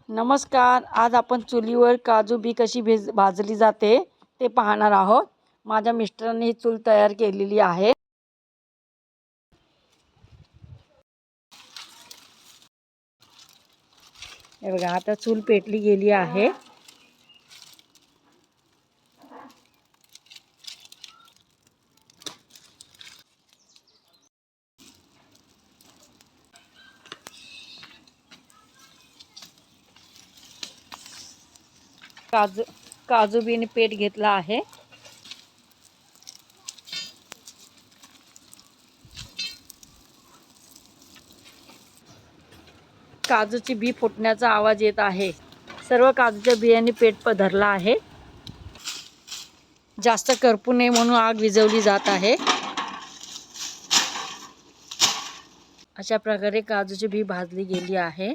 नमस्कार. आज आपण चुलीवर काजू बी कशी भाजली जाते ते पाहणार आहोत. माझ्या मिस्टरांनी ही चूल तयार केलेली आहे. हे बघा, आता चूल पेटली गेली आहे. काजू बीने पेट घेतला आहे. काजूची बी फुटण्याचा आवाज येत आहे. सर्व काजूच्या बियांनी पेट धरला आहे. जास्त करपू नये म्हणून आग विझवली जात आहे. अशा प्रकारे काजूची बी भाजली गेली आहे.